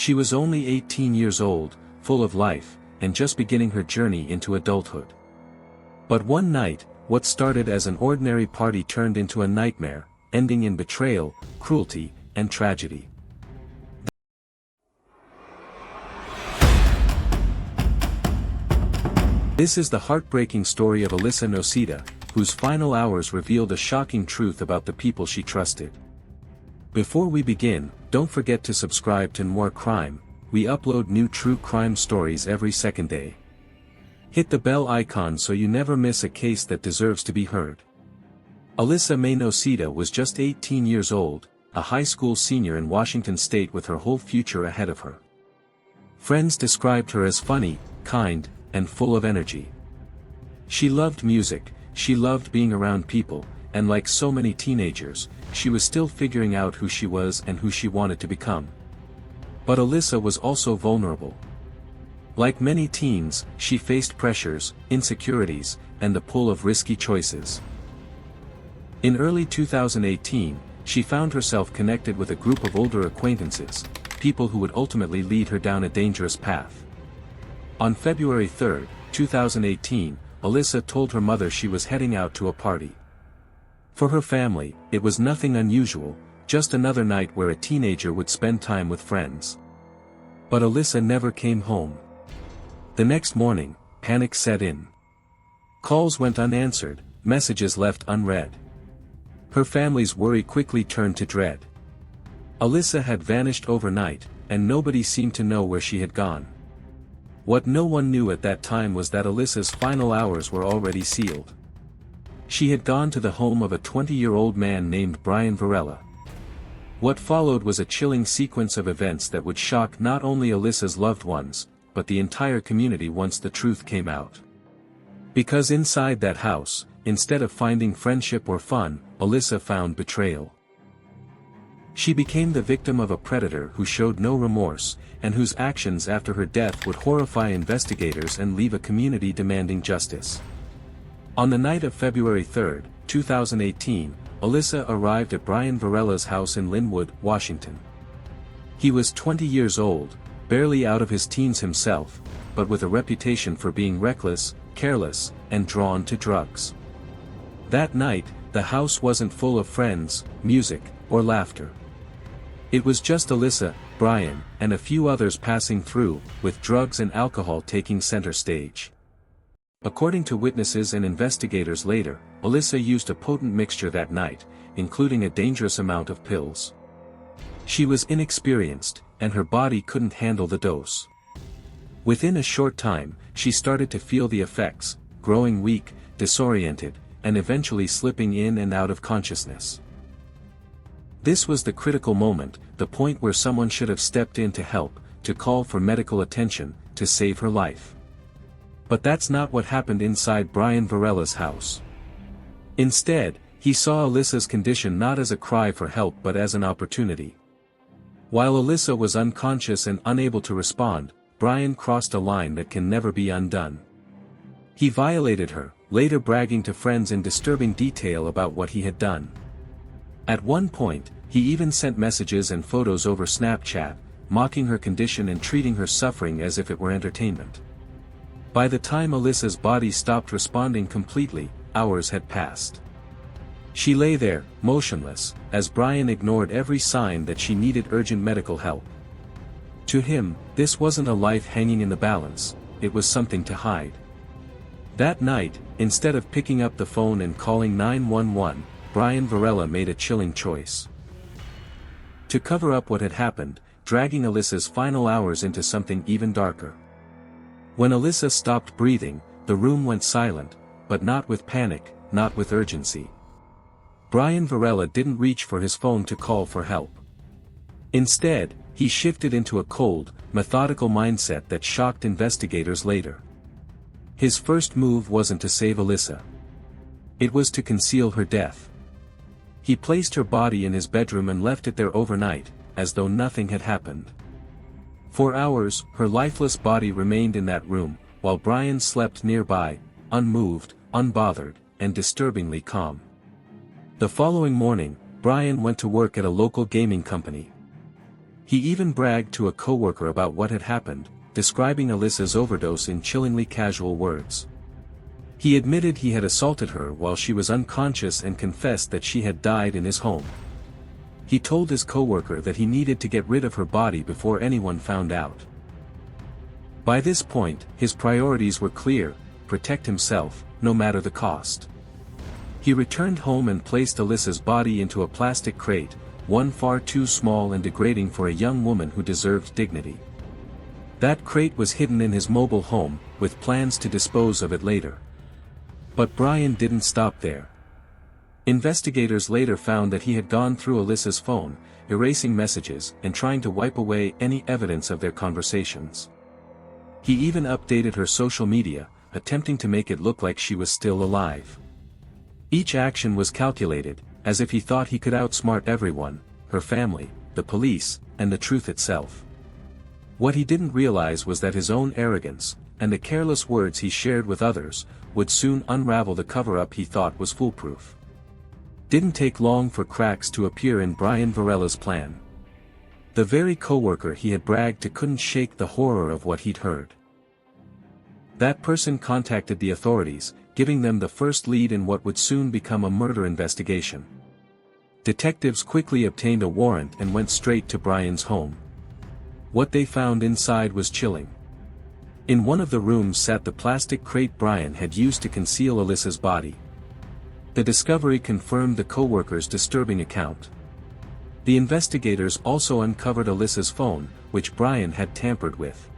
She was only 18 years old, full of life, and just beginning her journey into adulthood. But one night, what started as an ordinary party turned into a nightmare, ending in betrayal, cruelty, and tragedy. This is the heartbreaking story of Alyssa Nocita, whose final hours revealed a shocking truth about the people she trusted. Before we begin, don't forget to subscribe to More Crime. We upload new true crime stories every second day. Hit the bell icon so you never miss a case that deserves to be heard. Alyssa May Nocita was just 18 years old, a high school senior in Washington state with her whole future ahead of her. Friends described her as funny, kind, and full of energy. She loved music, she loved being around people, and like so many teenagers, she was still figuring out who she was and who she wanted to become. But Alyssa was also vulnerable. Like many teens, she faced pressures, insecurities, and the pull of risky choices. In early 2018, she found herself connected with a group of older acquaintances, people who would ultimately lead her down a dangerous path. On February 3, 2018, Alyssa told her mother she was heading out to a party. For her family, it was nothing unusual, just another night where a teenager would spend time with friends. But Alyssa never came home. The next morning, panic set in. Calls went unanswered, messages left unread. Her family's worry quickly turned to dread. Alyssa had vanished overnight, and nobody seemed to know where she had gone. What no one knew at that time was that Alyssa's final hours were already sealed. She had gone to the home of a 20-year-old man named Brian Varela. What followed was a chilling sequence of events that would shock not only Alyssa's loved ones, but the entire community once the truth came out. Because inside that house, instead of finding friendship or fun, Alyssa found betrayal. She became the victim of a predator who showed no remorse, and whose actions after her death would horrify investigators and leave a community demanding justice. On the night of February 3, 2018, Alyssa arrived at Brian Varela's house in Linwood, Washington. He was 20 years old, barely out of his teens himself, but with a reputation for being reckless, careless, and drawn to drugs. That night, the house wasn't full of friends, music, or laughter. It was just Alyssa, Brian, and a few others passing through, with drugs and alcohol taking center stage. According to witnesses and investigators later, Alyssa used a potent mixture that night, including a dangerous amount of pills. She was inexperienced, and her body couldn't handle the dose. Within a short time, she started to feel the effects, growing weak, disoriented, and eventually slipping in and out of consciousness. This was the critical moment, the point where someone should have stepped in to help, to call for medical attention, to save her life. But that's not what happened inside Brian Varela's house. Instead, he saw Alyssa's condition not as a cry for help but as an opportunity. While Alyssa was unconscious and unable to respond, Brian crossed a line that can never be undone. He violated her, later bragging to friends in disturbing detail about what he had done. At one point, he even sent messages and photos over Snapchat, mocking her condition and treating her suffering as if it were entertainment. By the time Alyssa's body stopped responding completely, hours had passed. She lay there, motionless, as Brian ignored every sign that she needed urgent medical help. To him, this wasn't a life hanging in the balance, it was something to hide. That night, instead of picking up the phone and calling 911, Brian Varela made a chilling choice. To cover up what had happened, dragging Alyssa's final hours into something even darker. When Alyssa stopped breathing, the room went silent, but not with panic, not with urgency. Brian Varela didn't reach for his phone to call for help. Instead, he shifted into a cold, methodical mindset that shocked investigators later. His first move wasn't to save Alyssa. It was to conceal her death. He placed her body in his bedroom and left it there overnight, as though nothing had happened. For hours, her lifeless body remained in that room, while Brian slept nearby, unmoved, unbothered, and disturbingly calm. The following morning, Brian went to work at a local gaming company. He even bragged to a coworker about what had happened, describing Alyssa's overdose in chillingly casual words. He admitted he had assaulted her while she was unconscious and confessed that she had died in his home. He told his coworker that he needed to get rid of her body before anyone found out. By this point, his priorities were clear: protect himself, no matter the cost. He returned home and placed Alyssa's body into a plastic crate, one far too small and degrading for a young woman who deserved dignity. That crate was hidden in his mobile home, with plans to dispose of it later. But Brian didn't stop there. Investigators later found that he had gone through Alyssa's phone, erasing messages and trying to wipe away any evidence of their conversations. He even updated her social media, attempting to make it look like she was still alive. Each action was calculated, as if he thought he could outsmart everyone: her family, the police, and the truth itself. What he didn't realize was that his own arrogance, and the careless words he shared with others, would soon unravel the cover-up he thought was foolproof. Didn't take long for cracks to appear in Brian Varela's plan. The very coworker he had bragged to couldn't shake the horror of what he'd heard. That person contacted the authorities, giving them the first lead in what would soon become a murder investigation. Detectives quickly obtained a warrant and went straight to Brian's home. What they found inside was chilling. In one of the rooms sat the plastic crate Brian had used to conceal Alyssa's body. The discovery confirmed the coworker's disturbing account. The investigators also uncovered Alyssa's phone, which Brian had tampered with.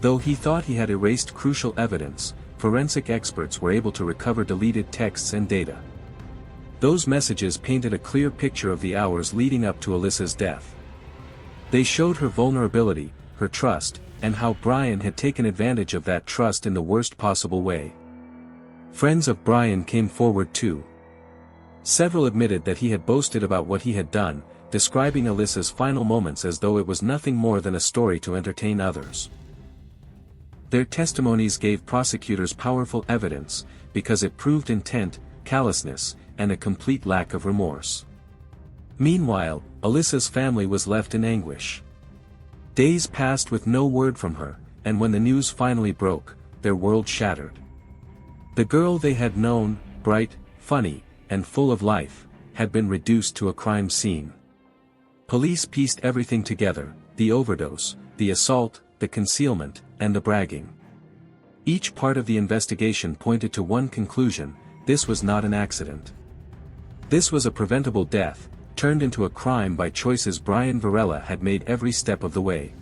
Though he thought he had erased crucial evidence, forensic experts were able to recover deleted texts and data. Those messages painted a clear picture of the hours leading up to Alyssa's death. They showed her vulnerability, her trust, and how Brian had taken advantage of that trust in the worst possible way. Friends of Brian came forward too. Several admitted that he had boasted about what he had done, describing Alyssa's final moments as though it was nothing more than a story to entertain others. Their testimonies gave prosecutors powerful evidence, because it proved intent, callousness, and a complete lack of remorse. Meanwhile, Alyssa's family was left in anguish. Days passed with no word from her, and when the news finally broke, their world shattered. The girl they had known, bright, funny, and full of life, had been reduced to a crime scene. Police pieced everything together: the overdose, the assault, the concealment, and the bragging. Each part of the investigation pointed to one conclusion: this was not an accident. This was a preventable death, turned into a crime by choices Brian Varela had made every step of the way.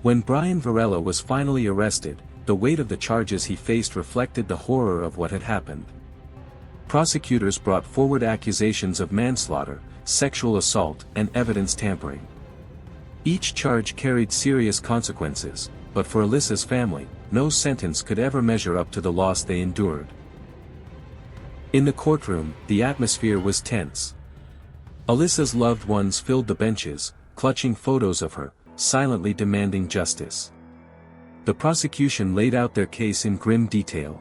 When Brian Varela was finally arrested, the weight of the charges he faced reflected the horror of what had happened. Prosecutors brought forward accusations of manslaughter, sexual assault, and evidence tampering. Each charge carried serious consequences, but for Alyssa's family, no sentence could ever measure up to the loss they endured. In the courtroom, the atmosphere was tense. Alyssa's loved ones filled the benches, clutching photos of her, silently demanding justice. The prosecution laid out their case in grim detail.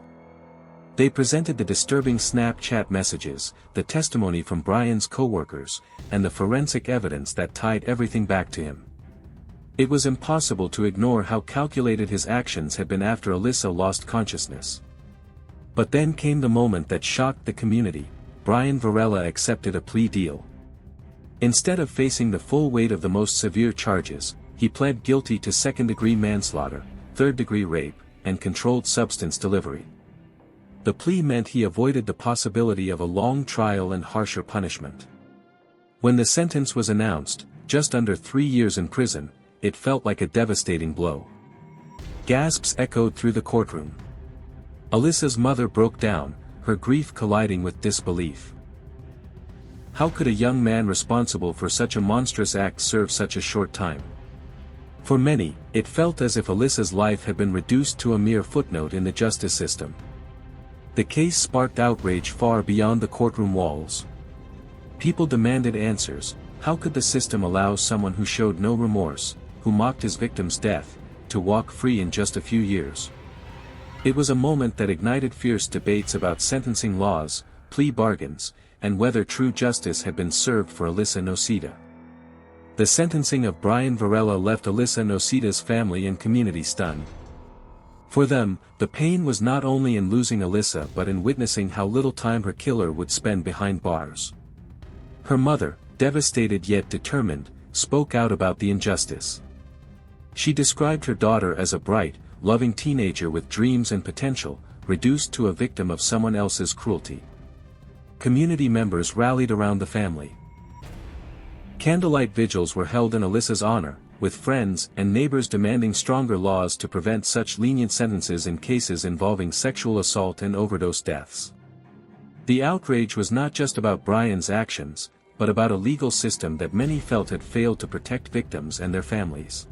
They presented the disturbing Snapchat messages, the testimony from Brian's coworkers, and the forensic evidence that tied everything back to him. It was impossible to ignore how calculated his actions had been after Alyssa lost consciousness. But then came the moment that shocked the community: Brian Varela accepted a plea deal. Instead of facing the full weight of the most severe charges, he pled guilty to second-degree manslaughter, third-degree rape, and controlled substance delivery. The plea meant he avoided the possibility of a long trial and harsher punishment. When the sentence was announced, just under 3 years in prison, it felt like a devastating blow. Gasps echoed through the courtroom. Alyssa's mother broke down, her grief colliding with disbelief. How could a young man responsible for such a monstrous act serve such a short time? For many, it felt as if Alyssa's life had been reduced to a mere footnote in the justice system. The case sparked outrage far beyond the courtroom walls. People demanded answers. How could the system allow someone who showed no remorse, who mocked his victim's death, to walk free in just a few years? It was a moment that ignited fierce debates about sentencing laws, plea bargains, and whether true justice had been served for Alyssa Noceda. The sentencing of Brian Varela left Alyssa Nocita's family and community stunned. For them, the pain was not only in losing Alyssa but in witnessing how little time her killer would spend behind bars. Her mother, devastated yet determined, spoke out about the injustice. She described her daughter as a bright, loving teenager with dreams and potential, reduced to a victim of someone else's cruelty. Community members rallied around the family. Candlelight vigils were held in Alyssa's honor, with friends and neighbors demanding stronger laws to prevent such lenient sentences in cases involving sexual assault and overdose deaths. The outrage was not just about Brian's actions, but about a legal system that many felt had failed to protect victims and their families.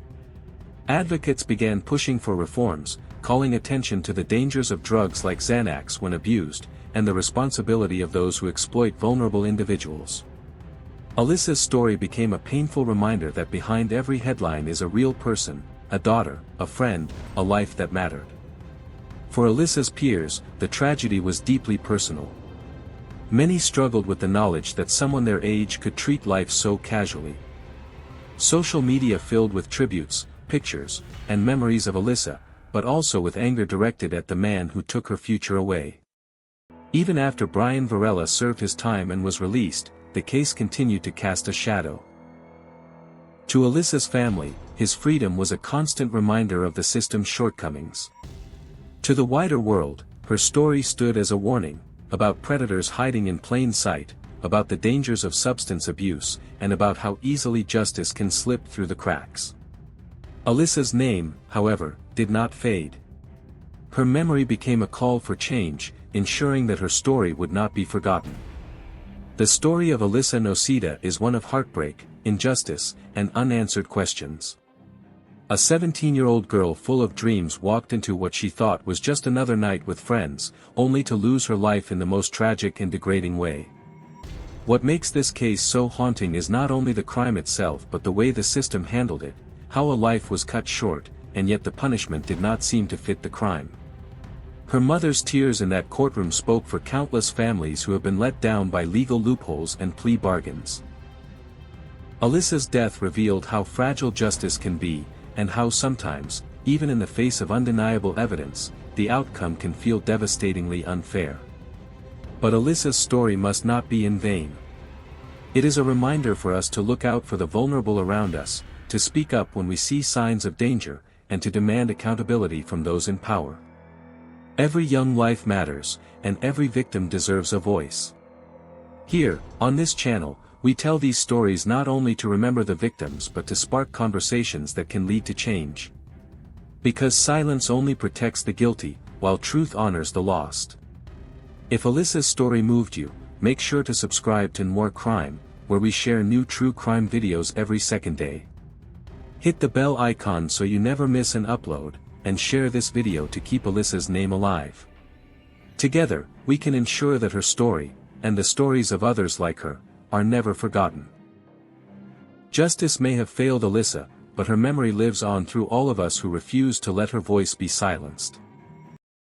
Advocates began pushing for reforms, calling attention to the dangers of drugs like Xanax when abused, and the responsibility of those who exploit vulnerable individuals. Alyssa's story became a painful reminder that behind every headline is a real person, a daughter, a friend, a life that mattered. For Alyssa's peers, the tragedy was deeply personal. Many struggled with the knowledge that someone their age could treat life so casually. Social media filled with tributes, pictures, and memories of Alyssa, but also with anger directed at the man who took her future away. Even after Brian Varela served his time and was released, the case continued to cast a shadow. To Alyssa's family, his freedom was a constant reminder of the system's shortcomings. To the wider world, her story stood as a warning, about predators hiding in plain sight, about the dangers of substance abuse, and about how easily justice can slip through the cracks. Alyssa's name, however, did not fade. Her memory became a call for change, ensuring that her story would not be forgotten. The story of Alyssa Nocita is one of heartbreak, injustice, and unanswered questions. A 17-year-old girl full of dreams walked into what she thought was just another night with friends, only to lose her life in the most tragic and degrading way. What makes this case so haunting is not only the crime itself but the way the system handled it, how a life was cut short, and yet the punishment did not seem to fit the crime. Her mother's tears in that courtroom spoke for countless families who have been let down by legal loopholes and plea bargains. Alyssa's death revealed how fragile justice can be, and how sometimes, even in the face of undeniable evidence, the outcome can feel devastatingly unfair. But Alyssa's story must not be in vain. It is a reminder for us to look out for the vulnerable around us, to speak up when we see signs of danger, and to demand accountability from those in power. Every young life matters, and every victim deserves a voice. Here, on this channel, we tell these stories not only to remember the victims but to spark conversations that can lead to change. Because silence only protects the guilty, while truth honors the lost. If Alyssa's story moved you, make sure to subscribe to More Crime, where we share new true crime videos every second day. Hit the bell icon so you never miss an upload, and share this video to keep Alyssa's name alive. Together, we can ensure that her story, and the stories of others like her, are never forgotten. Justice may have failed Alyssa, but her memory lives on through all of us who refuse to let her voice be silenced.